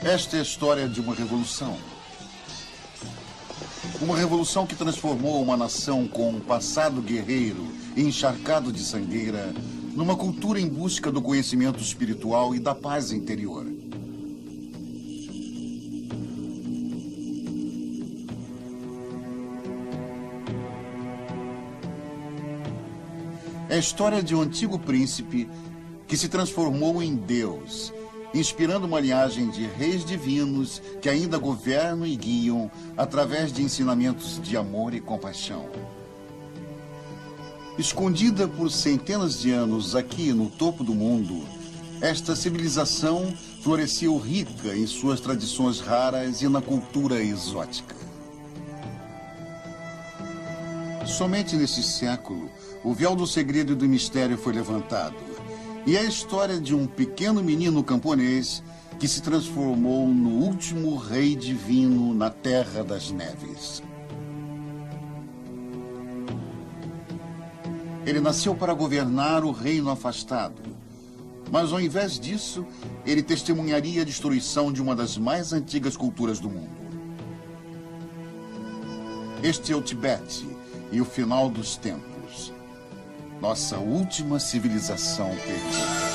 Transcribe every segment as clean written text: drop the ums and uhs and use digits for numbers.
Esta é a história de uma revolução. Uma revolução que transformou uma nação com um passado guerreiro e encharcado de sangueira numa cultura em busca do conhecimento espiritual e da paz interior. É a história de um antigo príncipe que se transformou em Deus, inspirando uma linhagem de reis divinos que ainda governam e guiam através de ensinamentos de amor e compaixão. Escondida por centenas de anos aqui no topo do mundo, esta civilização floresceu rica em suas tradições raras e na cultura exótica. Somente nesse século, o véu do segredo e do mistério foi levantado. E é a história de um pequeno menino camponês que se transformou no último rei divino na Terra das Neves. Ele nasceu para governar o reino afastado. Mas, ao invés disso, ele testemunharia a destruição de uma das mais antigas culturas do mundo. Este é o Tibete e o final dos tempos. Nossa última civilização perdida.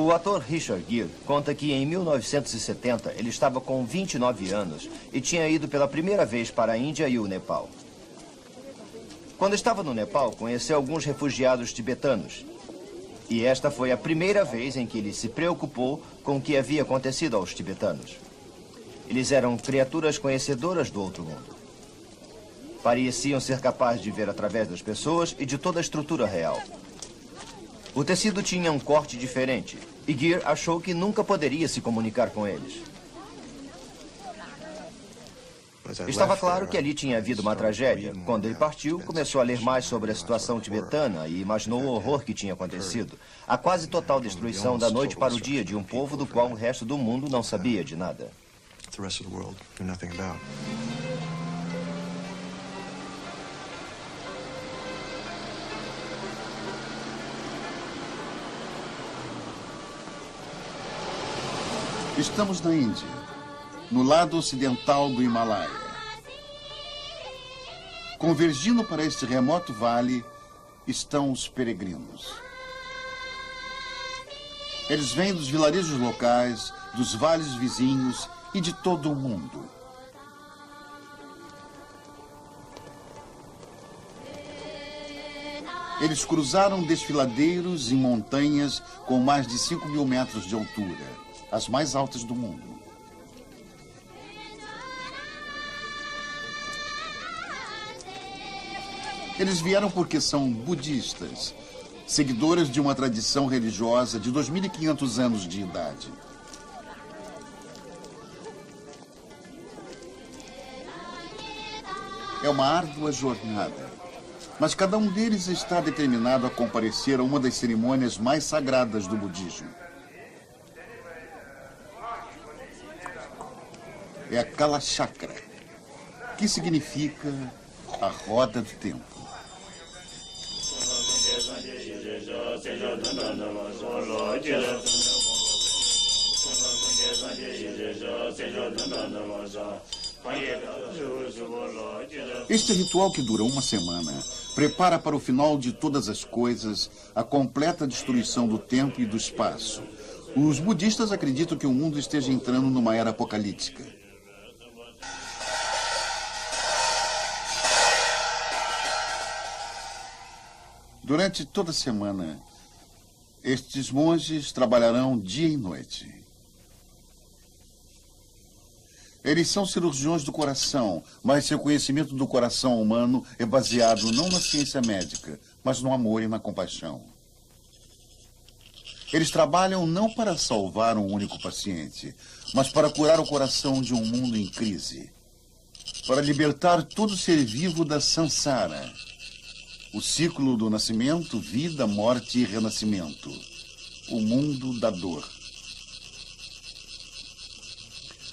O ator Richard Gere conta que em 1970 ele estava com 29 anos e tinha ido pela primeira vez para a Índia e o Nepal. Quando estava no Nepal, conheceu alguns refugiados tibetanos. E esta foi a primeira vez em que ele se preocupou com o que havia acontecido aos tibetanos. Eles eram criaturas conhecedoras do outro mundo. Pareciam ser capazes de ver através das pessoas e de toda a estrutura real. O tecido tinha um corte diferente, e Gere achou que nunca poderia se comunicar com eles. Estava claro que ali tinha havido uma tragédia. Quando ele partiu, começou a ler mais sobre a situação tibetana e imaginou o horror que tinha acontecido. A quase total destruição da noite para o dia de um povo do qual o resto do mundo não sabia de nada. Estamos na Índia, no lado ocidental do Himalaia. Convergindo para este remoto vale estão os peregrinos. Eles vêm dos vilarejos locais, dos vales vizinhos e de todo o mundo. Eles cruzaram desfiladeiros em montanhas com mais de 5.000 metros de altura. As mais altas do mundo. Eles vieram porque são budistas, seguidores de uma tradição religiosa de 2.500 anos de idade. É uma árdua jornada, mas cada um deles está determinado a comparecer a uma das cerimônias mais sagradas do budismo. É a Kala Chakra, que significa a roda do tempo. Este ritual, que dura uma semana, prepara para o final de todas as coisas a completa destruição do tempo e do espaço. Os budistas acreditam que o mundo esteja entrando numa era apocalíptica. Durante toda a semana, estes monges trabalharão dia e noite. Eles são cirurgiões do coração, mas seu conhecimento do coração humano é baseado não na ciência médica, mas no amor e na compaixão. Eles trabalham não para salvar um único paciente, mas para curar o coração de um mundo em crise. Para libertar todo ser vivo da samsara, o ciclo do nascimento, vida, morte e renascimento. O mundo da dor.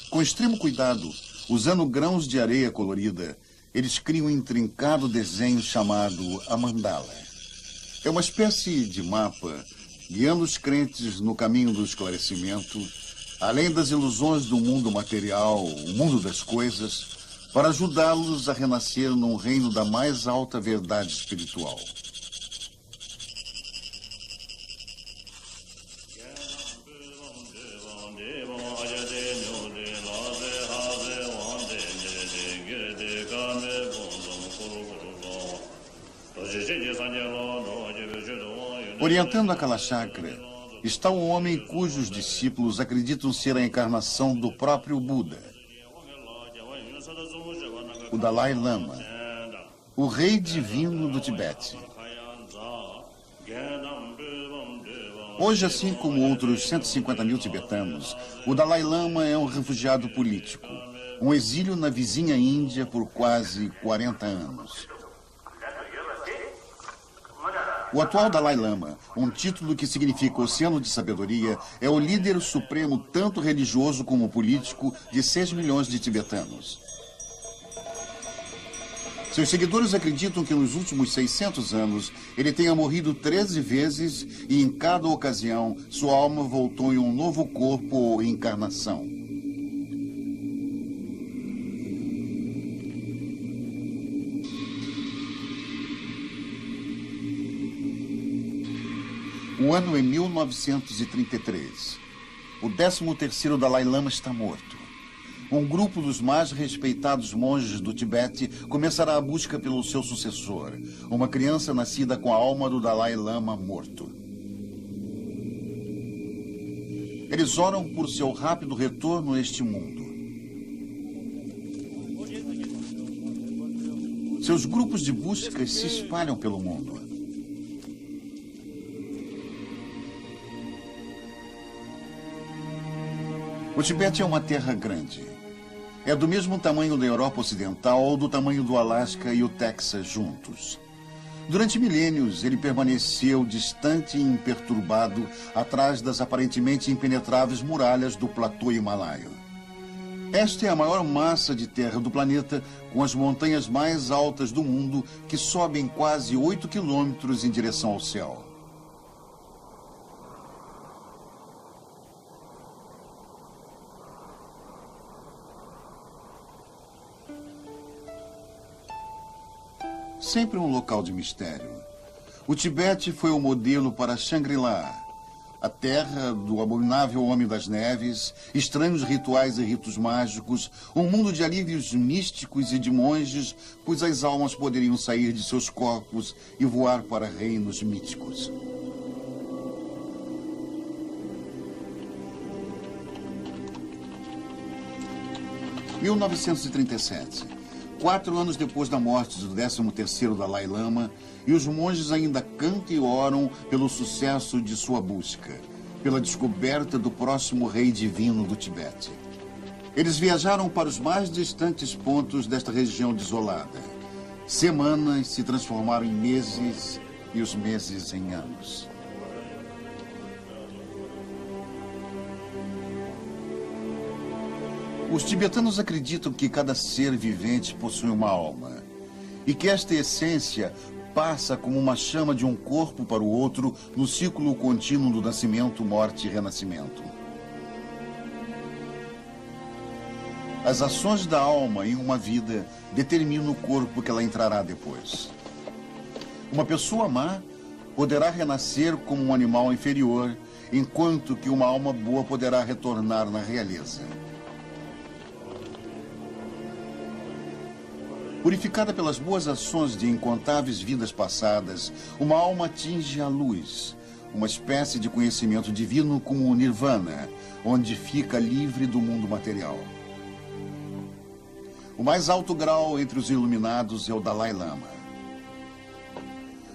Com extremo cuidado, usando grãos de areia colorida, eles criam um intrincado desenho chamado a mandala. É uma espécie de mapa guiando os crentes no caminho do esclarecimento, além das ilusões do mundo material, o mundo das coisas, para ajudá-los a renascer num reino da mais alta verdade espiritual. Orientando a Kalachakra está um homem cujos discípulos acreditam ser a encarnação do próprio Buda, o Dalai Lama, o rei divino do Tibete. Hoje, assim como outros 150 mil tibetanos, o Dalai Lama é um refugiado político, um exílio na vizinha Índia por quase 40 anos. O atual Dalai Lama, um título que significa Oceano de Sabedoria, é o líder supremo tanto religioso como político de 6 milhões de tibetanos. Seus seguidores acreditam que nos últimos 600 anos ele tenha morrido 13 vezes e em cada ocasião sua alma voltou em um novo corpo ou encarnação. O ano é 1933. O 13º Dalai Lama está morto. Um grupo dos mais respeitados monges do Tibete começará a busca pelo seu sucessor, uma criança nascida com a alma do Dalai Lama morto. Eles oram por seu rápido retorno a este mundo. Seus grupos de busca se espalham pelo mundo. O Tibete é uma terra grande. É do mesmo tamanho da Europa Ocidental ou do tamanho do Alasca e o Texas juntos. Durante milênios, ele permaneceu distante e imperturbado atrás das aparentemente impenetráveis muralhas do platô himalaio. Esta é a maior massa de terra do planeta, com as montanhas mais altas do mundo, que sobem quase 8 quilômetros em direção ao céu. Sempre um local de mistério. O Tibete foi o modelo para Shangri-La, a terra do abominável Homem das Neves, estranhos rituais e ritos mágicos, um mundo de alívios místicos e de monges, cujas almas poderiam sair de seus corpos e voar para reinos míticos. Em 1937. 4 anos depois da morte do 13º Dalai Lama, e os monges ainda cantam e oram pelo sucesso de sua busca, pela descoberta do próximo rei divino do Tibete. Eles viajaram para os mais distantes pontos desta região desolada. Semanas se transformaram em meses e os meses em anos. Os tibetanos acreditam que cada ser vivente possui uma alma e que esta essência passa como uma chama de um corpo para o outro no ciclo contínuo do nascimento, morte e renascimento. As ações da alma em uma vida determinam o corpo que ela entrará depois. Uma pessoa má poderá renascer como um animal inferior, enquanto que uma alma boa poderá retornar na realeza. Purificada pelas boas ações de incontáveis vidas passadas, uma alma atinge a luz, uma espécie de conhecimento divino como o Nirvana, onde fica livre do mundo material. O mais alto grau entre os iluminados é o Dalai Lama.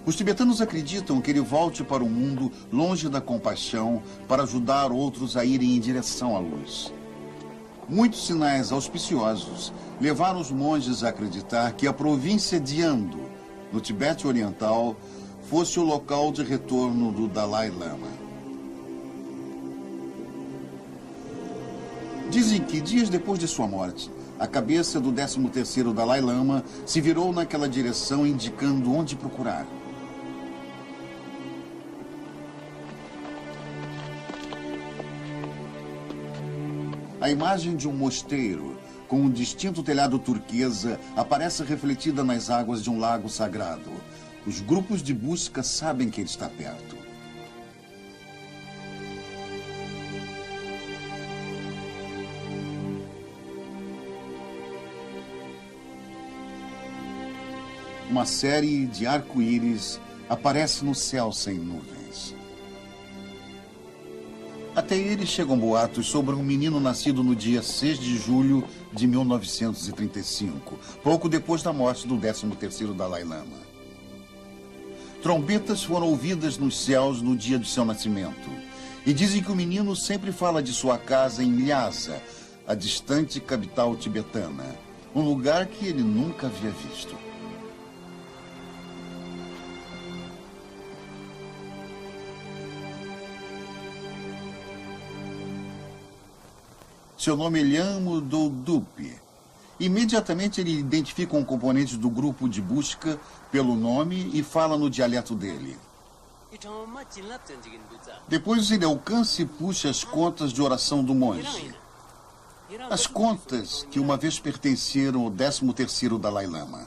Os tibetanos acreditam que ele volte para o mundo longe da compaixão para ajudar outros a irem em direção à luz. Muitos sinais auspiciosos levaram os monges a acreditar que a província de Ando, no Tibete Oriental, fosse o local de retorno do Dalai Lama. Dizem que dias depois de sua morte, a cabeça do 13º Dalai Lama se virou naquela direção, indicando onde procurar. A imagem de um mosteiro, com um distinto telhado turquesa, aparece refletida nas águas de um lago sagrado. Os grupos de busca sabem que ele está perto. Uma série de arco-íris aparece no céu sem nuvens. Até ele chegam boatos sobre um menino nascido no dia 6 de julho de 1935, pouco depois da morte do 13º Dalai Lama. Trombetas foram ouvidas nos céus no dia de seu nascimento. E dizem que o menino sempre fala de sua casa em Lhasa, a distante capital tibetana, um lugar que ele nunca havia visto. Seu nome é Lhamo Doldupi. Imediatamente ele identifica um componente do grupo de busca pelo nome e fala no dialeto dele. Depois ele alcança e puxa as contas de oração do monge. As contas que uma vez pertenceram ao 13º Dalai Lama.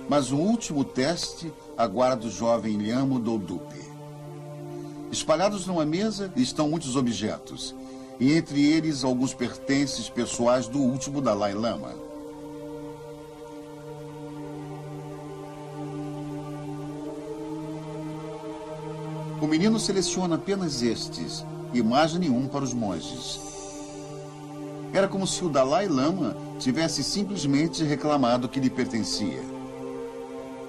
Mas um último teste aguarda o jovem Lhamo Doldupi. Espalhados numa mesa estão muitos objetos, e entre eles alguns pertences pessoais do último Dalai Lama. O menino seleciona apenas estes, e mais nenhum para os monges. Era como se o Dalai Lama tivesse simplesmente reclamado que lhe pertencia.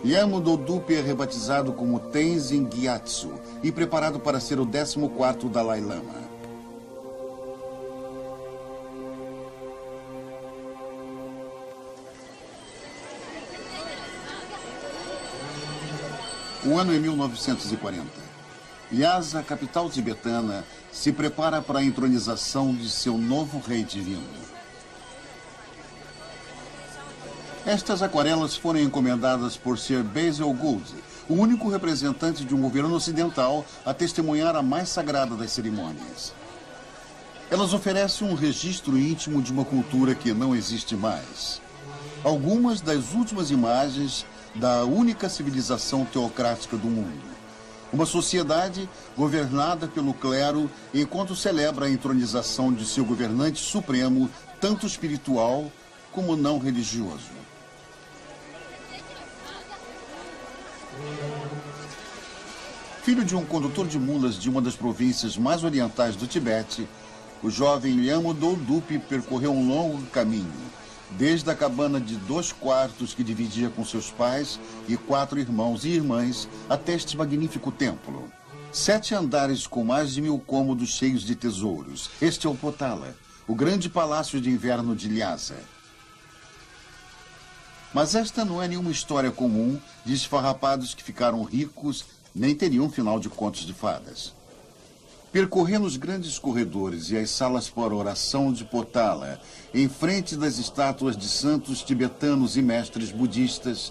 Lhamo Doldupi é rebatizado como Tenzin Gyatso e preparado para ser o 14º Dalai Lama. O ano é 1940. Lhasa, capital tibetana, se prepara para a entronização de seu novo rei divino. Estas aquarelas foram encomendadas por Sir Basil Gould, o único representante de um governo ocidental a testemunhar a mais sagrada das cerimônias. Elas oferecem um registro íntimo de uma cultura que não existe mais. Algumas das últimas imagens da única civilização teocrática do mundo. Uma sociedade governada pelo clero enquanto celebra a entronização de seu governante supremo, tanto espiritual como não religioso. Filho de um condutor de mulas de uma das províncias mais orientais do Tibete, o jovem Lhamo Doldupi percorreu um longo caminho, desde a cabana de 2 quartos que dividia com seus pais e 4 irmãos e irmãs até este magnífico templo. 7 andares com mais de 1000 cômodos cheios de tesouros. Este é o Potala, o grande palácio de inverno de Lhasa. Mas esta não é nenhuma história comum de esfarrapados que ficaram ricos, nem teriam um final de contos de fadas. Percorrendo os grandes corredores e as salas para oração de Potala, em frente das estátuas de santos tibetanos e mestres budistas,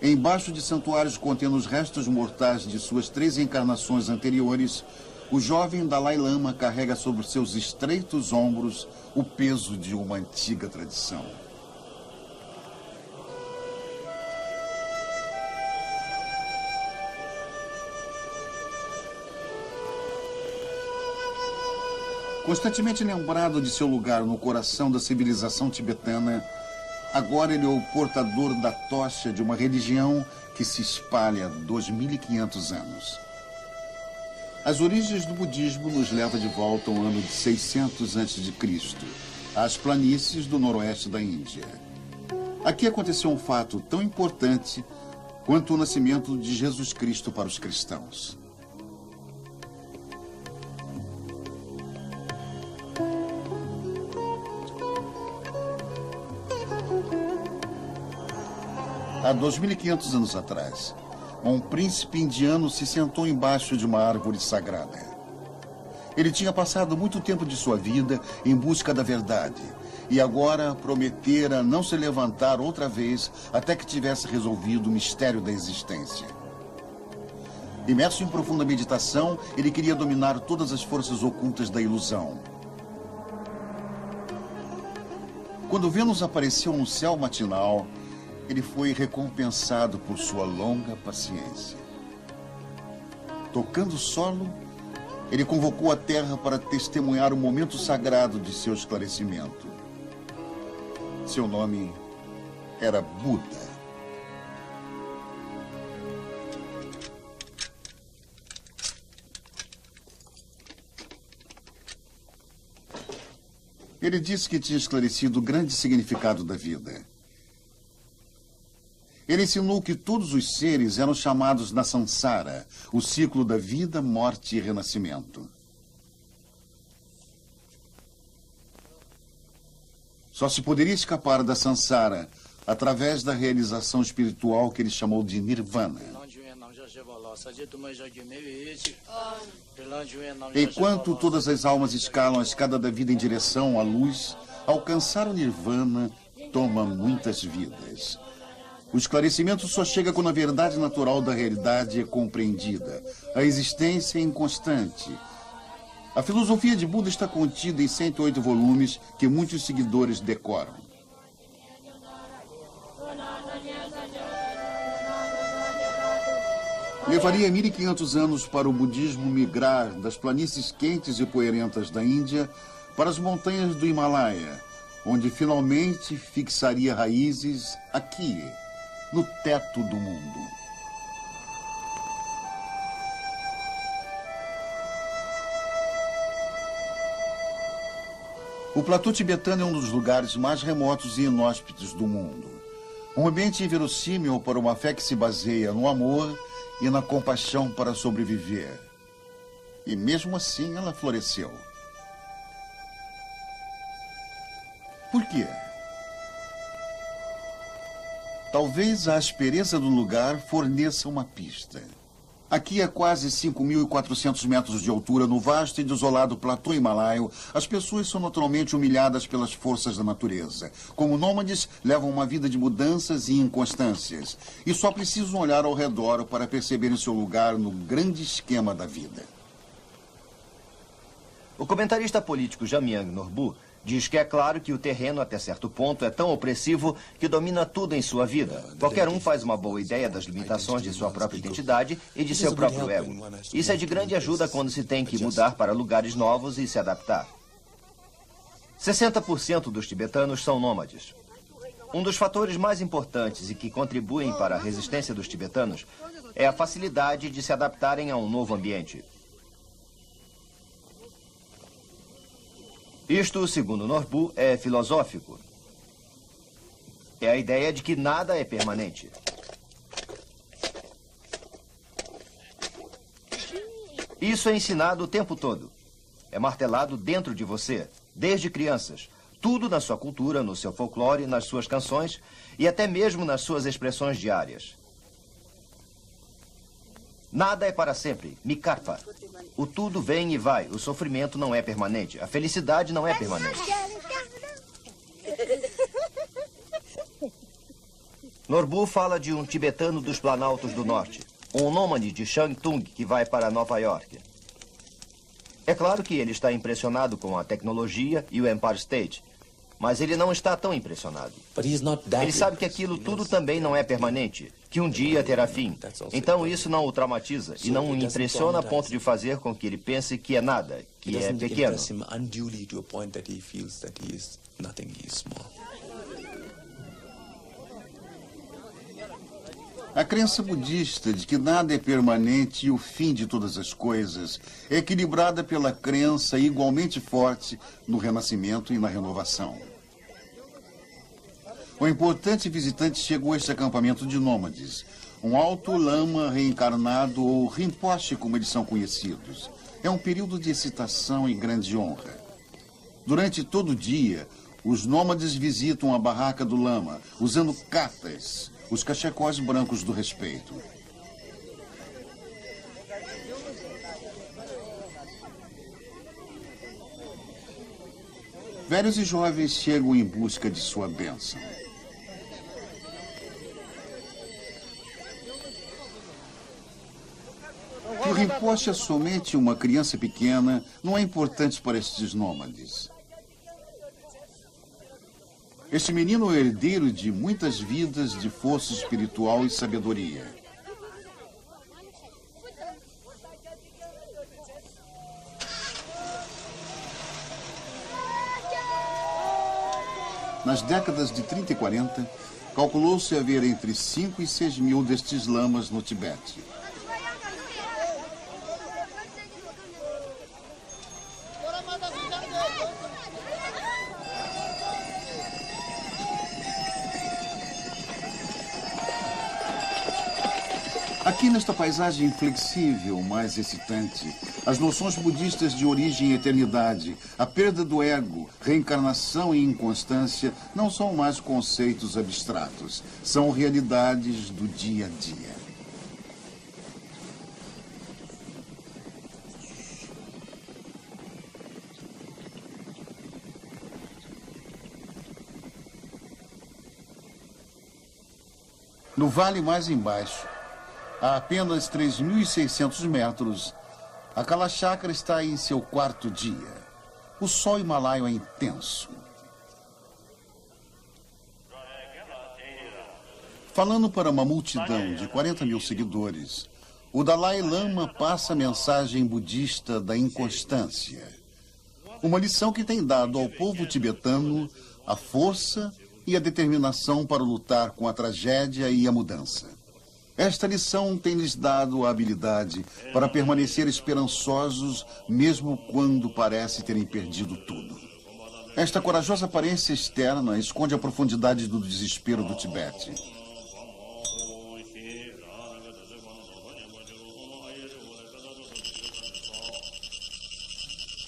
embaixo de santuários contendo os restos mortais de suas 3 encarnações anteriores, o jovem Dalai Lama carrega sobre seus estreitos ombros o peso de uma antiga tradição. Constantemente lembrado de seu lugar no coração da civilização tibetana, agora ele é o portador da tocha de uma religião que se espalha há 2500 anos. As origens do budismo nos levam de volta ao ano de 600 a.C., às planícies do noroeste da Índia. Aqui aconteceu um fato tão importante quanto o nascimento de Jesus Cristo para os cristãos. Há 2.500 anos atrás, um príncipe indiano se sentou embaixo de uma árvore sagrada. Ele tinha passado muito tempo de sua vida em busca da verdade e agora prometera não se levantar outra vez até que tivesse resolvido o mistério da existência. Imerso em profunda meditação, ele queria dominar todas as forças ocultas da ilusão. Quando Vênus apareceu no céu matinal, ele foi recompensado por sua longa paciência. Tocando o solo, ele convocou a Terra para testemunhar o momento sagrado de seu esclarecimento. Seu nome era Buda. Ele disse que tinha esclarecido o grande significado da vida. Ele ensinou que todos os seres eram chamados na Sansara, o ciclo da vida, morte e renascimento. Só se poderia escapar da Sansara através da realização espiritual que ele chamou de Nirvana. Enquanto todas as almas escalam a escada da vida em direção à luz, alcançar o Nirvana toma muitas vidas. O esclarecimento só chega quando a verdade natural da realidade é compreendida. A existência é inconstante. A filosofia de Buda está contida em 108 volumes que muitos seguidores decoram. Levaria 1.500 anos para o budismo migrar das planícies quentes e poeirentas da Índia para as montanhas do Himalaia, onde finalmente fixaria raízes aqui, no teto do mundo. O platô tibetano é um dos lugares mais remotos e inóspitos do mundo. Um ambiente inverossímil para uma fé que se baseia no amor e na compaixão para sobreviver. E mesmo assim ela floresceu. Por quê? Talvez a aspereza do lugar forneça uma pista. Aqui a quase 5.400 metros de altura, no vasto e desolado platô himalaio, as pessoas são naturalmente humilhadas pelas forças da natureza. Como nômades, levam uma vida de mudanças e inconstâncias. E só precisam olhar ao redor para perceberem seu lugar no grande esquema da vida. O comentarista político Jamyang Norbu diz que é claro que o terreno, até certo ponto, é tão opressivo que domina tudo em sua vida. Qualquer um faz uma boa ideia das limitações de sua própria identidade e de seu próprio ego. Isso é de grande ajuda quando se tem que mudar para lugares novos e se adaptar. 60% dos tibetanos são nômades. Um dos fatores mais importantes e que contribuem para a resistência dos tibetanos é a facilidade de se adaptarem a um novo ambiente. Isto, segundo Norbu, é filosófico. É a ideia de que nada é permanente. Isso é ensinado o tempo todo. É martelado dentro de você, desde crianças. Tudo na sua cultura, no seu folclore, nas suas canções e até mesmo nas suas expressões diárias. Nada é para sempre. Mikarpa. O tudo vem e vai. O sofrimento não é permanente. A felicidade não é permanente. Norbu fala de um tibetano dos Planaltos do Norte. Um nômade de Shantung que vai para Nova York. É claro que ele está impressionado com a tecnologia e o Empire State. Mas ele não está tão impressionado. Ele sabe que aquilo tudo também não é permanente, que um dia terá fim. Então isso não o traumatiza e não o impressiona a ponto de fazer com que ele pense que é nada, que é pequeno. A crença budista de que nada é permanente e o fim de todas as coisas é equilibrada pela crença igualmente forte no renascimento e na renovação. O importante visitante chegou a este acampamento de nômades, um alto lama reencarnado ou rinpoche, como eles são conhecidos. É um período de excitação e grande honra. Durante todo o dia, os nômades visitam a barraca do lama, usando katas, os cachecóis brancos do respeito. Velhos e jovens chegam em busca de sua bênção. Que o rinpoche é somente uma criança pequena não é importante para estes nômades. Este menino é herdeiro de muitas vidas de força espiritual e sabedoria. Nas décadas de 30 e 40, calculou-se haver entre 5 e 6 mil destes lamas no Tibete. Aqui nesta paisagem flexível, mais excitante, as noções budistas de origem e eternidade, a perda do ego, reencarnação e inconstância não são mais conceitos abstratos, são realidades do dia a dia. No vale mais embaixo, a apenas 3.600 metros, a Kalachakra está em seu 4º dia. O sol himalaio é intenso. Falando para uma multidão de 40 mil seguidores, o Dalai Lama passa a mensagem budista da inconstância. Uma lição que tem dado ao povo tibetano a força e a determinação para lutar com a tragédia e a mudança. Esta lição tem lhes dado a habilidade para permanecer esperançosos, mesmo quando parece terem perdido tudo. Esta corajosa aparência externa esconde a profundidade do desespero do Tibete.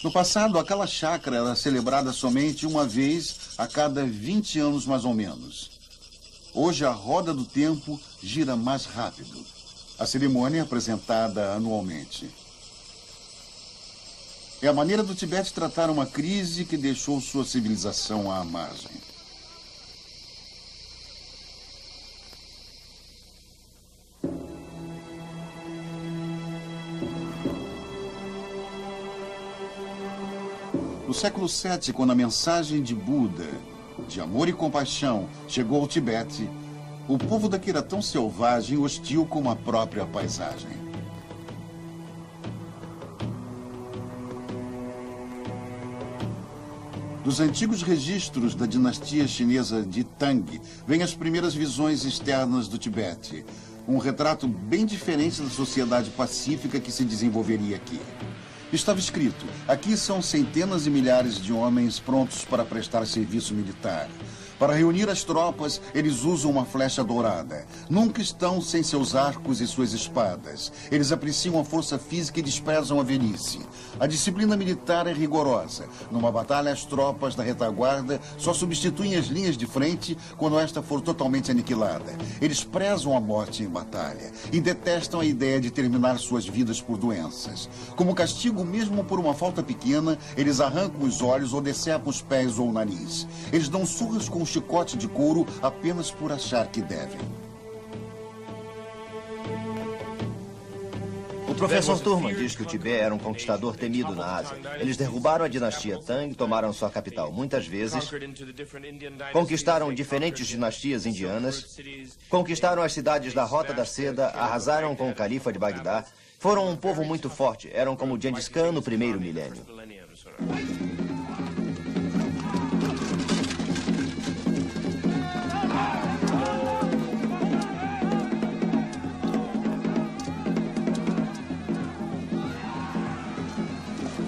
No passado, a Kalachakra era celebrada somente uma vez a cada 20 anos, mais ou menos. Hoje, a roda do tempo gira mais rápido. A cerimônia é apresentada anualmente. É a maneira do Tibete tratar uma crise que deixou sua civilização à margem. No século VII, quando a mensagem de Buda, de amor e compaixão, chegou ao Tibete, o povo daqui era tão selvagem e hostil como a própria paisagem. Dos antigos registros da dinastia chinesa de Tang, vêm as primeiras visões externas do Tibete. Um retrato bem diferente da sociedade pacífica que se desenvolveria aqui. Estava escrito: aqui são centenas e milhares de homens prontos para prestar serviço militar. Para reunir as tropas, eles usam uma flecha dourada. Nunca estão sem seus arcos e suas espadas. Eles apreciam a força física e desprezam a velhice. A disciplina militar é rigorosa. Numa batalha, as tropas da retaguarda só substituem as linhas de frente quando esta for totalmente aniquilada. Eles prezam a morte em batalha e detestam a ideia de terminar suas vidas por doenças. Como castigo, mesmo por uma falta pequena, eles arrancam os olhos ou decepam os pés ou o nariz. Eles dão surras com um chicote de couro apenas por achar que devem. O professor Thurman diz que o Tibete era um conquistador temido na Ásia. Eles derrubaram a dinastia Tang, tomaram sua capital muitas vezes, conquistaram diferentes dinastias indianas, conquistaram as cidades da Rota da Seda, arrasaram com o califa de Bagdá. Foram um povo muito forte, eram como Gengis Khan no primeiro milênio.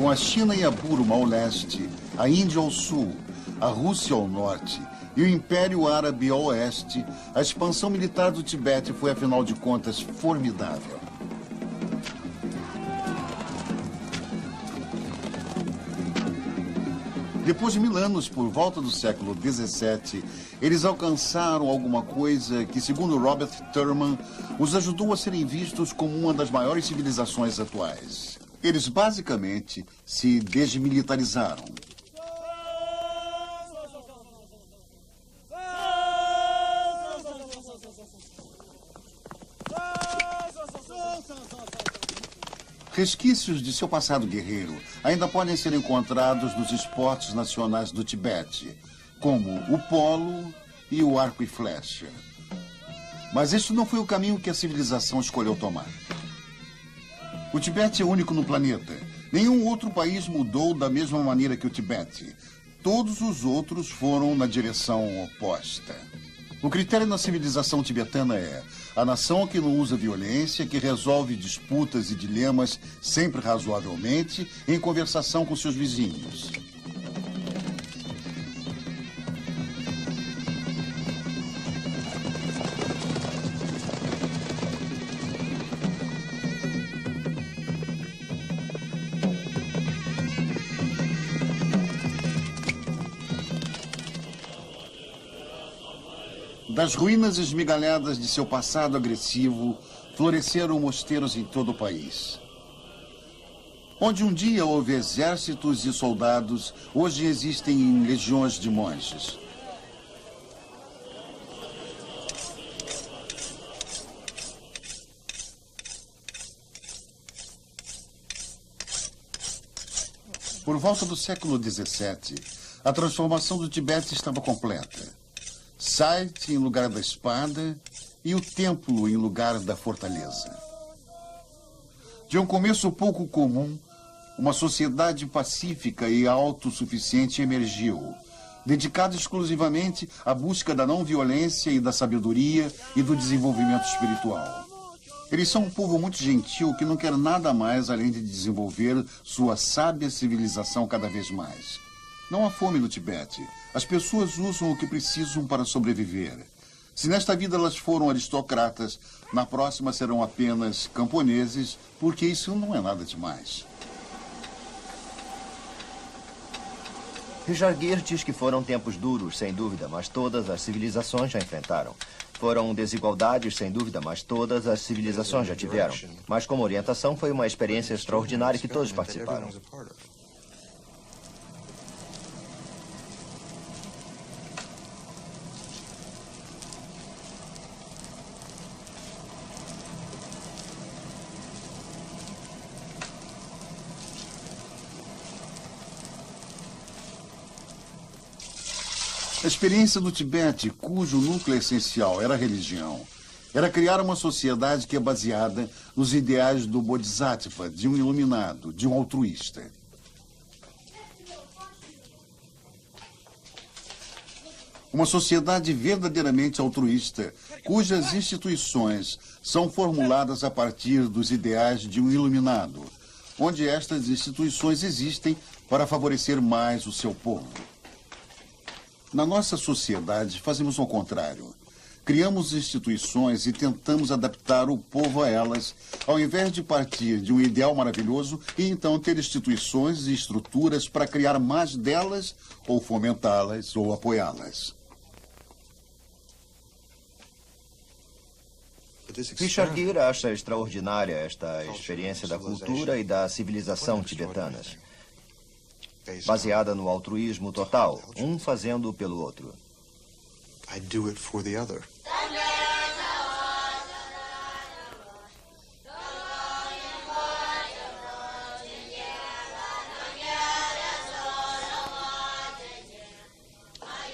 Com a China e a Burma ao leste, a Índia ao sul, a Rússia ao norte e o Império Árabe ao oeste, a expansão militar do Tibete foi, afinal de contas, formidável. Depois de 1000 anos, por volta do século XVII, eles alcançaram alguma coisa que, segundo Robert Thurman, os ajudou a serem vistos como uma das maiores civilizações atuais. Eles basicamente se desmilitarizaram. Resquícios de seu passado guerreiro ainda podem ser encontrados nos esportes nacionais do Tibete, como o polo e o arco e flecha. Mas este não foi o caminho que a civilização escolheu tomar. O Tibete é único no planeta. Nenhum outro país mudou da mesma maneira que o Tibete. Todos os outros foram na direção oposta. O critério na civilização tibetana é a nação que não usa violência, que resolve disputas e dilemas sempre razoavelmente em conversação com seus vizinhos. Das ruínas esmigalhadas de seu passado agressivo, floresceram mosteiros em todo o país. Onde um dia houve exércitos e soldados, hoje existem legiões de monges. Por volta do século XVII, a transformação do Tibete estava completa. Site em lugar da espada e o templo em lugar da fortaleza. De um começo pouco comum, uma sociedade pacífica e autossuficiente emergiu, dedicada exclusivamente à busca da não-violência e da sabedoria e do desenvolvimento espiritual. Eles são um povo muito gentil que não quer nada mais além de desenvolver sua sábia civilização cada vez mais. Não há fome no Tibete. As pessoas usam o que precisam para sobreviver. Se nesta vida elas foram aristocratas, na próxima serão apenas camponeses, porque isso não é nada demais. Richard Gere diz que foram tempos duros, sem dúvida, mas todas as civilizações já enfrentaram. Foram desigualdades, sem dúvida, mas todas as civilizações já tiveram. Mas como orientação, foi uma experiência extraordinária que todos participaram. A experiência do Tibete, cujo núcleo essencial era a religião, era criar uma sociedade que é baseada nos ideais do Bodhisattva, de um iluminado, de um altruísta. Uma sociedade verdadeiramente altruísta, cujas instituições são formuladas a partir dos ideais de um iluminado, onde estas instituições existem para favorecer mais o seu povo. Na nossa sociedade, fazemos o contrário. Criamos instituições e tentamos adaptar o povo a elas, ao invés de partir de um ideal maravilhoso e então ter instituições e estruturas para criar mais delas, ou fomentá-las, ou apoiá-las. Richard Gere acha extraordinária esta experiência da cultura e da civilização tibetanas, baseada no altruísmo total, um fazendo pelo outro. I do it for the other.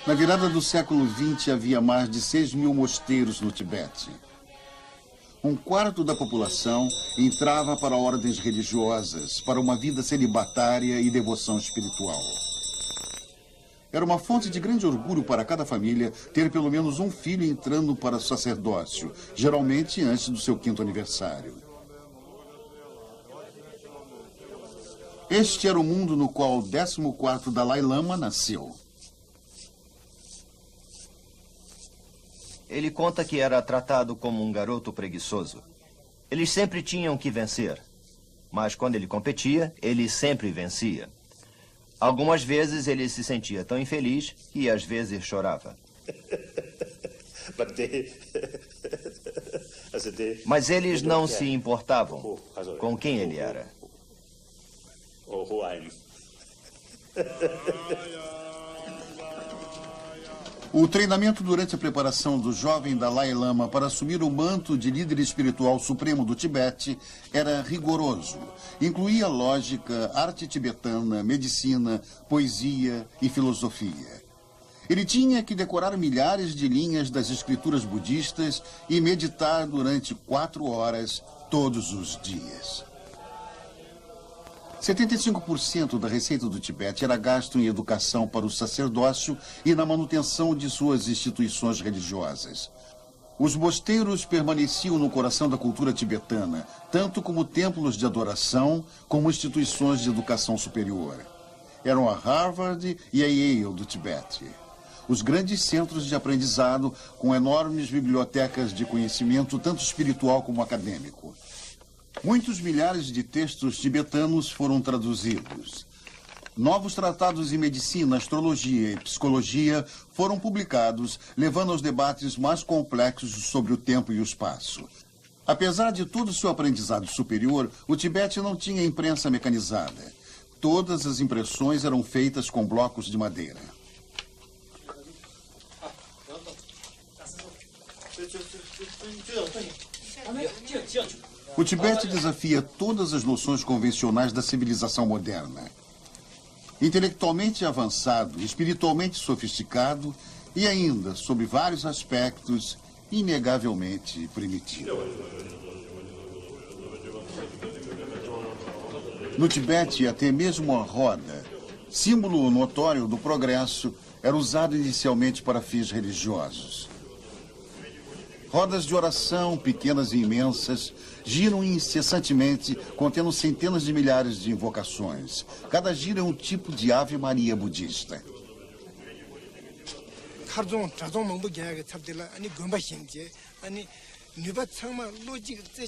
Na virada do século XX, havia mais de 6.000 mosteiros no Tibete. Um quarto da população entrava para ordens religiosas, para uma vida celibatária e devoção espiritual. Era uma fonte de grande orgulho para cada família ter pelo menos um filho entrando para o sacerdócio, geralmente antes do seu 5º aniversário. Este era o mundo no qual o 14º Dalai Lama nasceu. Ele conta que era tratado como um garoto preguiçoso. Eles sempre tinham que vencer. Mas quando ele competia, ele sempre vencia. Algumas vezes ele se sentia tão infeliz que às vezes chorava. Mas eles não se importavam com quem ele era. O treinamento durante a preparação do jovem Dalai Lama para assumir o manto de líder espiritual supremo do Tibete era rigoroso. Incluía lógica, arte tibetana, medicina, poesia e filosofia. Ele tinha que decorar milhares de linhas das escrituras budistas e meditar durante 4 horas todos os dias. 75% da receita do Tibete era gasto em educação para o sacerdócio e na manutenção de suas instituições religiosas. Os mosteiros permaneciam no coração da cultura tibetana, tanto como templos de adoração, como instituições de educação superior. Eram a Harvard e a Yale do Tibete. Os grandes centros de aprendizado com enormes bibliotecas de conhecimento, tanto espiritual como acadêmico. Muitos milhares de textos tibetanos foram traduzidos. Novos tratados em medicina, astrologia e psicologia foram publicados, levando aos debates mais complexos sobre o tempo e o espaço. Apesar de todo o seu aprendizado superior, o Tibete não tinha imprensa mecanizada. Todas as impressões eram feitas com blocos de madeira. O Tibete desafia todas as noções convencionais da civilização moderna. Intelectualmente avançado, espiritualmente sofisticado e ainda, sob vários aspectos, inegavelmente primitivo. No Tibete, até mesmo a roda, símbolo notório do progresso, era usado inicialmente para fins religiosos. Rodas de oração, pequenas e imensas, giram incessantemente, contendo centenas de milhares de invocações. Cada giro é um tipo de Ave Maria budista.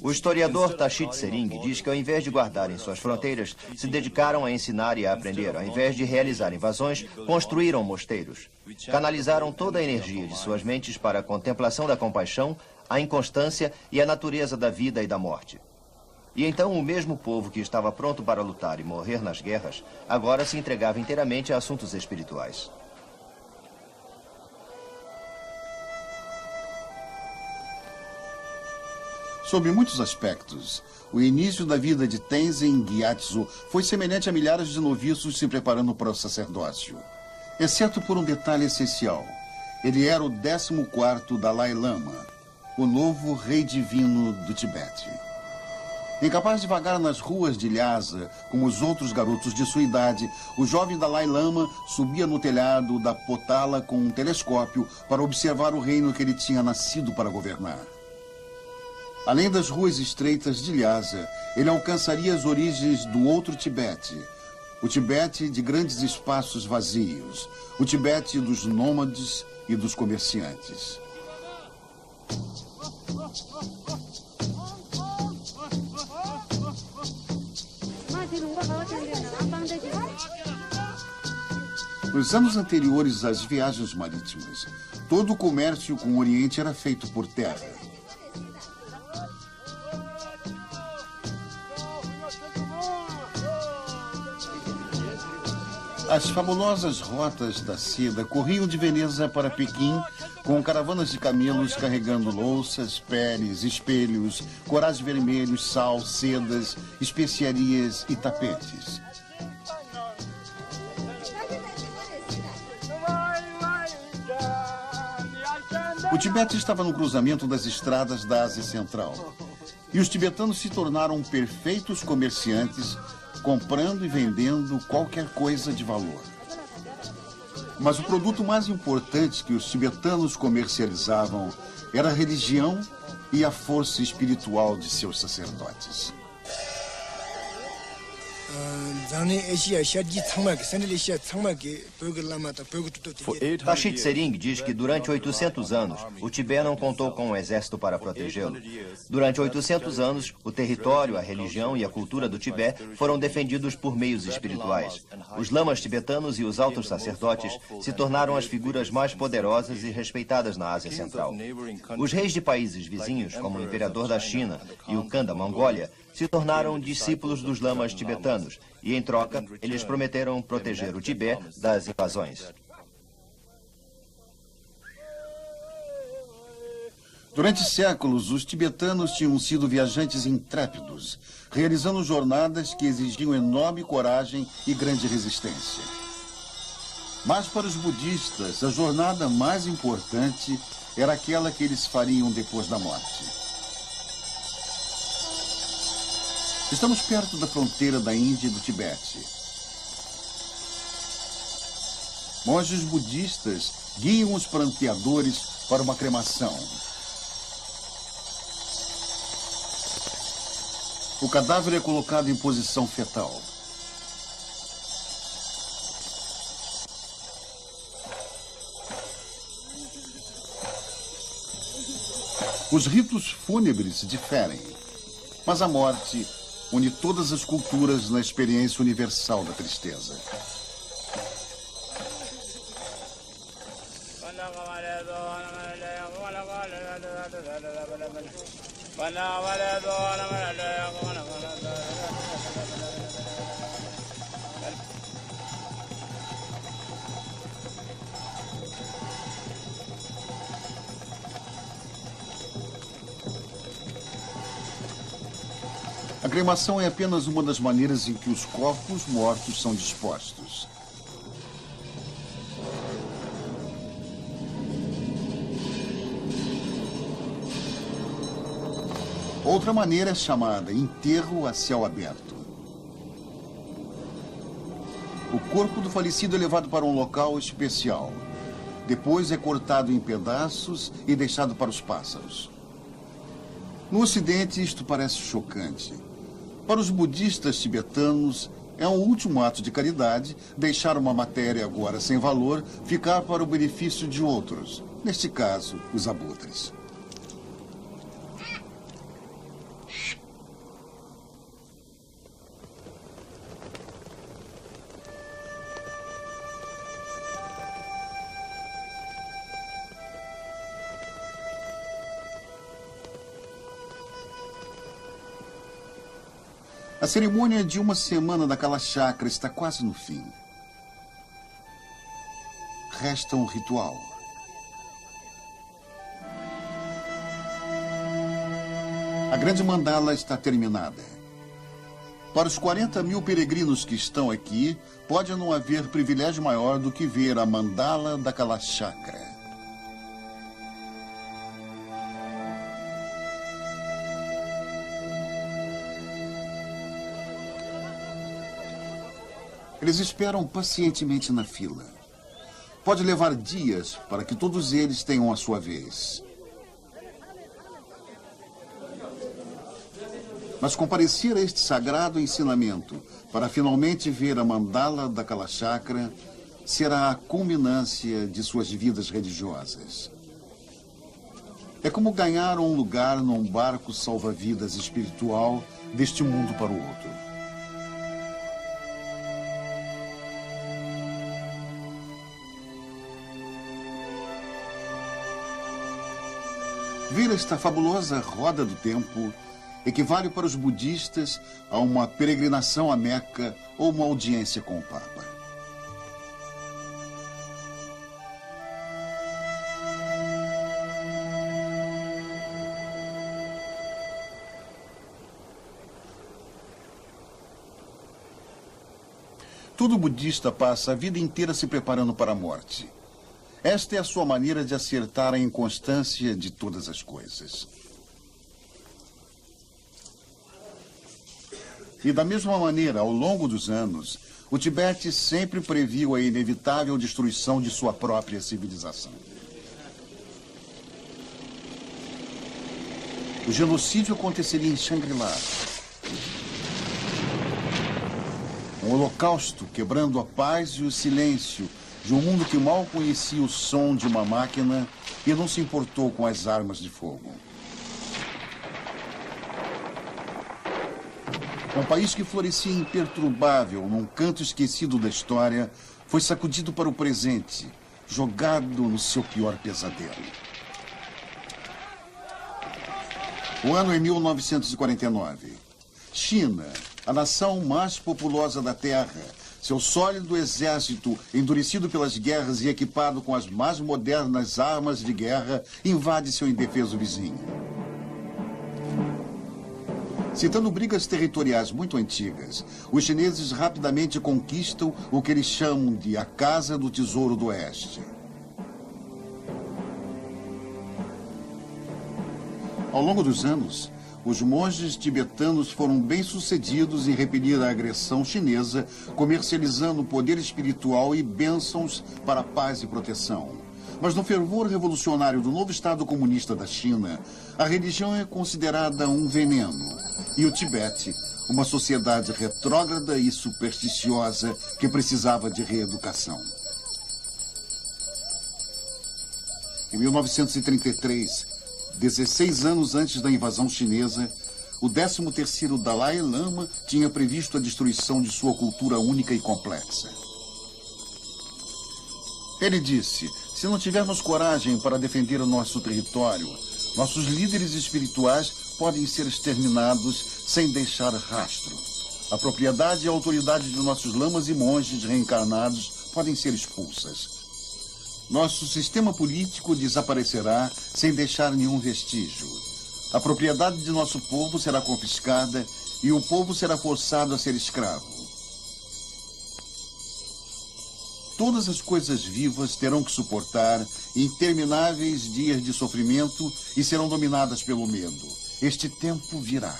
O historiador Tashi Tsering diz que, ao invés de guardarem suas fronteiras, se dedicaram a ensinar e a aprender. Ao invés de realizar invasões, construíram mosteiros. Canalizaram toda a energia de suas mentes para a contemplação da compaixão, a inconstância e a natureza da vida e da morte. E então o mesmo povo que estava pronto para lutar e morrer nas guerras, agora se entregava inteiramente a assuntos espirituais. Sob muitos aspectos, o início da vida de Tenzin Gyatso foi semelhante a milhares de noviços se preparando para o sacerdócio. Exceto por um detalhe essencial. Ele era o 14º Dalai Lama, o novo rei divino do Tibete. Incapaz de vagar nas ruas de Lhasa, como os outros garotos de sua idade, o jovem Dalai Lama subia no telhado da Potala com um telescópio para observar o reino que ele tinha nascido para governar. Além das ruas estreitas de Lhasa, ele alcançaria as origens do outro Tibete. O Tibete de grandes espaços vazios. O Tibete dos nômades e dos comerciantes. Nos anos anteriores às viagens marítimas, todo o comércio com o Oriente era feito por terra. As fabulosas rotas da seda corriam de Veneza para Pequim, com caravanas de camelos carregando louças, peles, espelhos, corais vermelhos, sal, sedas, especiarias e tapetes. O Tibete estava no cruzamento das estradas da Ásia Central. E os tibetanos se tornaram perfeitos comerciantes, comprando e vendendo qualquer coisa de valor. Mas o produto mais importante que os tibetanos comercializavam era a religião e a força espiritual de seus sacerdotes. Tashit Sering diz que durante 800 anos, o Tibete não contou com um exército para protegê-lo. Durante 800 anos, o território, a religião e a cultura do Tibete foram defendidos por meios espirituais. Os lamas tibetanos e os altos sacerdotes se tornaram as figuras mais poderosas e respeitadas na Ásia Central. Os reis de países vizinhos, como o imperador da China e o Khan da Mongólia, se tornaram discípulos dos lamas tibetanos e, em troca, eles prometeram proteger o Tibete das invasões. Durante séculos, os tibetanos tinham sido viajantes intrépidos, realizando jornadas que exigiam enorme coragem e grande resistência. Mas para os budistas, a jornada mais importante era aquela que eles fariam depois da morte. Estamos perto da fronteira da Índia e do Tibete. Monges budistas guiam os pranteadores para uma cremação. O cadáver é colocado em posição fetal. Os ritos fúnebres diferem, mas a morte une todas as culturas na experiência universal da tristeza. A cremação é apenas uma das maneiras em que os corpos mortos são dispostos. Outra maneira é chamada enterro a céu aberto. O corpo do falecido é levado para um local especial. Depois é cortado em pedaços e deixado para os pássaros. No Ocidente, isto parece chocante. Para os budistas tibetanos, é um último ato de caridade deixar uma matéria agora sem valor ficar para o benefício de outros, neste caso, os abutres. A cerimônia de uma semana daquela chácara está quase no fim. Resta um ritual. A grande mandala está terminada. Para os 40.000 peregrinos que estão aqui, pode não haver privilégio maior do que ver a mandala daquela chácara. Eles esperam pacientemente na fila. Pode levar dias para que todos eles tenham a sua vez. Mas comparecer a este sagrado ensinamento para finalmente ver a mandala daquela chácara será a culminância de suas vidas religiosas. É como ganhar um lugar num barco salva-vidas espiritual deste mundo para o outro. Ver esta fabulosa roda do tempo equivale para os budistas a uma peregrinação a Meca ou uma audiência com o Papa. Todo budista passa a vida inteira se preparando para a morte. Esta é a sua maneira de acertar a inconstância de todas as coisas. E da mesma maneira, ao longo dos anos, o Tibete sempre previu a inevitável destruição de sua própria civilização. O genocídio aconteceria em Shangri-La. Um holocausto quebrando a paz e o silêncio de um mundo que mal conhecia o som de uma máquina e não se importou com as armas de fogo. Um país que florescia imperturbável num canto esquecido da história foi sacudido para o presente, jogado no seu pior pesadelo. O ano é 1949. China, a nação mais populosa da Terra, seu sólido exército, endurecido pelas guerras e equipado com as mais modernas armas de guerra, invade seu indefeso vizinho. Citando brigas territoriais muito antigas, os chineses rapidamente conquistam o que eles chamam de a Casa do Tesouro do Oeste. Ao longo dos anos, os monges tibetanos foram bem-sucedidos em repelir a agressão chinesa, comercializando poder espiritual e bênçãos para a paz e proteção. Mas no fervor revolucionário do novo Estado comunista da China, a religião é considerada um veneno. E o Tibete, uma sociedade retrógrada e supersticiosa que precisava de reeducação. Em 1933, 16 anos antes da invasão chinesa, o 13º Dalai Lama tinha previsto a destruição de sua cultura única e complexa. Ele disse: se não tivermos coragem para defender o nosso território, nossos líderes espirituais podem ser exterminados sem deixar rastro. A propriedade e a autoridade de nossos lamas e monges reencarnados podem ser expulsas. Nosso sistema político desaparecerá sem deixar nenhum vestígio. A propriedade de nosso povo será confiscada e o povo será forçado a ser escravo. Todas as coisas vivas terão que suportar intermináveis dias de sofrimento e serão dominadas pelo medo. Este tempo virá.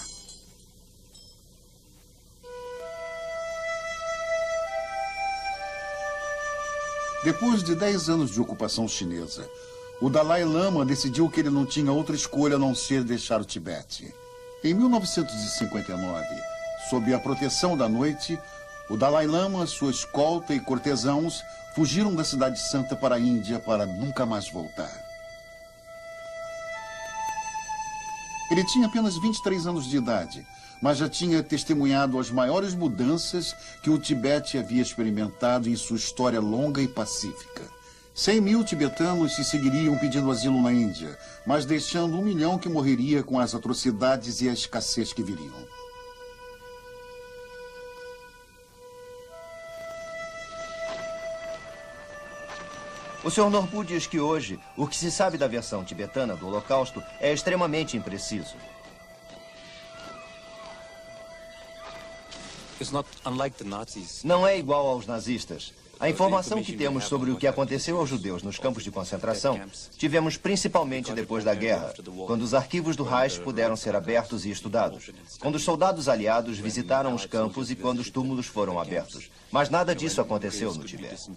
Depois de 10 anos de ocupação chinesa, o Dalai Lama decidiu que ele não tinha outra escolha a não ser deixar o Tibete. Em 1959, sob a proteção da noite, o Dalai Lama, sua escolta e cortesãos fugiram da Cidade Santa para a Índia para nunca mais voltar. Ele tinha apenas 23 anos de idade, mas já tinha testemunhado as maiores mudanças que o Tibete havia experimentado em sua história longa e pacífica. 100 mil tibetanos se seguiriam pedindo asilo na Índia, mas deixando 1 milhão que morreria com as atrocidades e a escassez que viriam. O Sr. Norbu diz que hoje, o que se sabe da versão tibetana do Holocausto é extremamente impreciso. Não é igual aos nazistas. A informação que temos sobre o que aconteceu aos judeus nos campos de concentração tivemos principalmente depois da guerra, quando os arquivos do Reich puderam ser abertos e estudados, quando os soldados aliados visitaram os campos e quando os túmulos foram abertos. Mas nada disso aconteceu no Tibete.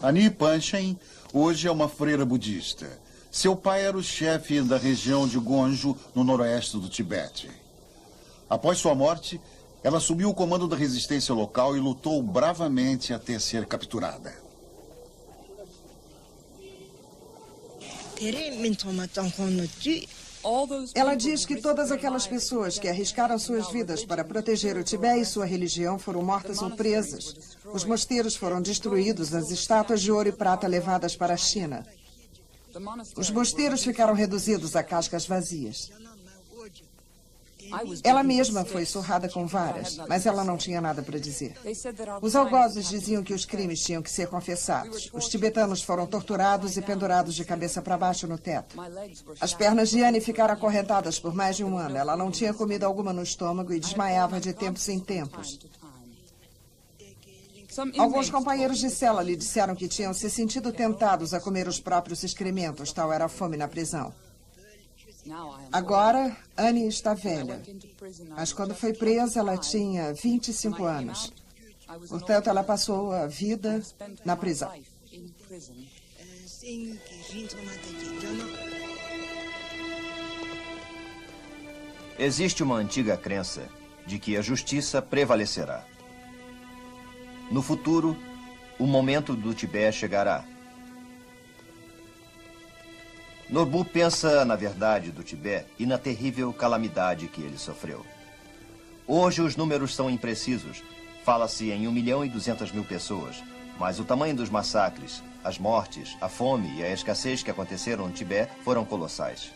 Ani Panchen hoje é uma freira budista. Seu pai era o chefe da região de Gonjo, no noroeste do Tibete. Após sua morte, ela assumiu o comando da resistência local e lutou bravamente até ser capturada. Ela diz que todas aquelas pessoas que arriscaram suas vidas para proteger o Tibete e sua religião foram mortas ou presas. Os mosteiros foram destruídos, as estátuas de ouro e prata levadas para a China. Os mosteiros ficaram reduzidos a cascas vazias. Ela mesma foi surrada com varas, mas ela não tinha nada para dizer. Os algozes diziam que os crimes tinham que ser confessados. Os tibetanos foram torturados e pendurados de cabeça para baixo no teto. As pernas de Annie ficaram acorrentadas por mais de 1 ano. Ela não tinha comida alguma no estômago e desmaiava de tempos em tempos. Alguns companheiros de cela lhe disseram que tinham se sentido tentados a comer os próprios excrementos, tal era a fome na prisão. Agora, Annie está velha, mas quando foi presa, ela tinha 25 anos. Portanto, ela passou a vida na prisão. Existe uma antiga crença de que a justiça prevalecerá. No futuro, o momento do Tibete chegará. Norbu pensa na verdade do Tibete e na terrível calamidade que ele sofreu. Hoje os números são imprecisos. Fala-se em 1.200.000 pessoas, mas o tamanho dos massacres, as mortes, a fome e a escassez que aconteceram no Tibete foram colossais.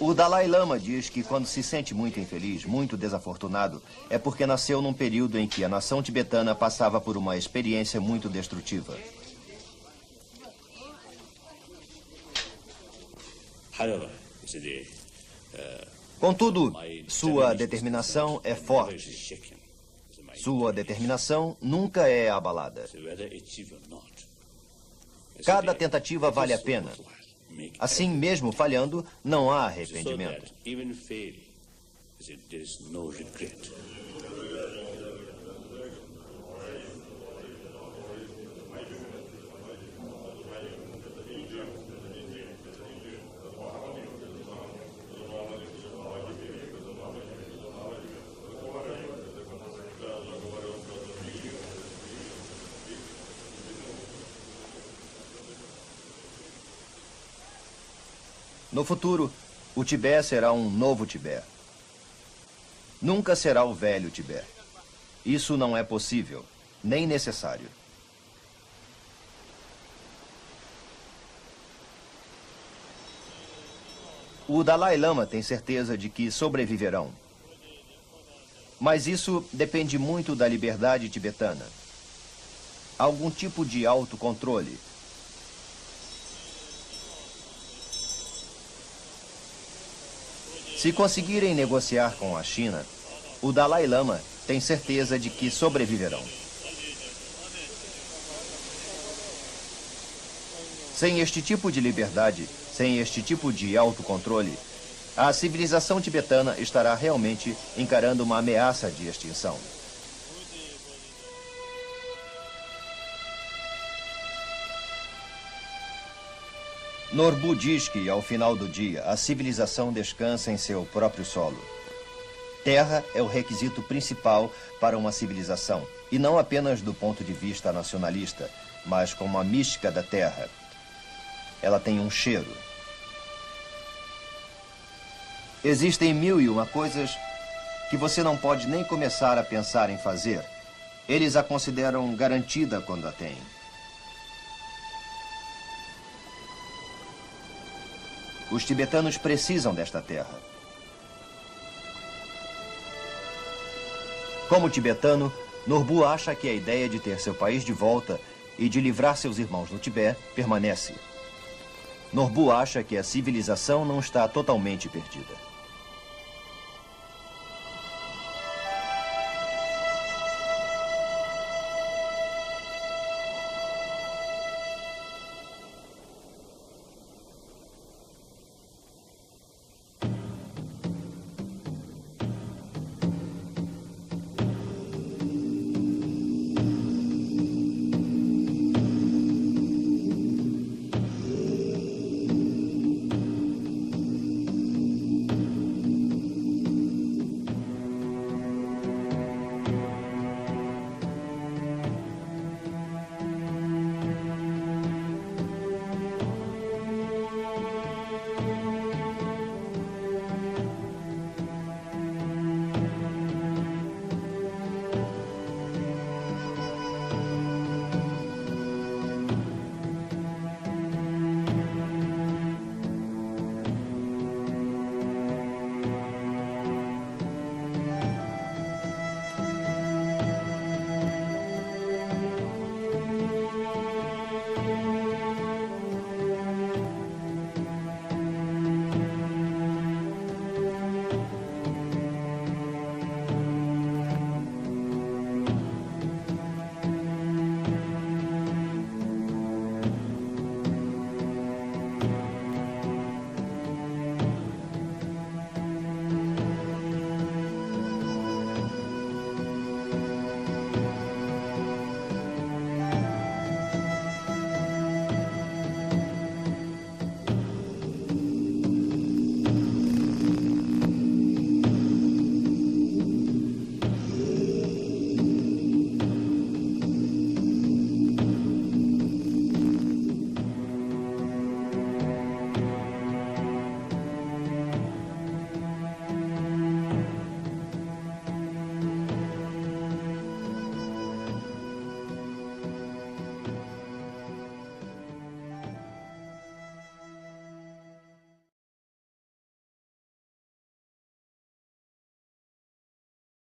O Dalai Lama diz que quando se sente muito infeliz, muito desafortunado, é porque nasceu num período em que a nação tibetana passava por uma experiência muito destrutiva. Contudo, sua determinação é forte. Sua determinação nunca é abalada. Cada tentativa vale a pena. Assim, mesmo falhando, não há arrependimento. No futuro, o Tibete será um novo Tibete. Nunca será o velho Tibete. Isso não é possível, nem necessário. O Dalai Lama tem certeza de que sobreviverão. Mas isso depende muito da liberdade tibetana. Algum tipo de autocontrole. Se conseguirem negociar com a China, o Dalai Lama tem certeza de que sobreviverão. Sem este tipo de liberdade, sem este tipo de autocontrole, a civilização tibetana estará realmente encarando uma ameaça de extinção. Norbu diz que, ao final do dia, a civilização descansa em seu próprio solo. Terra é o requisito principal para uma civilização, e não apenas do ponto de vista nacionalista, mas como a mística da terra. Ela tem um cheiro. Existem 1001 coisas que você não pode nem começar a pensar em fazer. Eles a consideram garantida quando a têm. Os tibetanos precisam desta terra. Como tibetano, Norbu acha que a ideia de ter seu país de volta e de livrar seus irmãos no Tibete permanece. Norbu acha que a civilização não está totalmente perdida.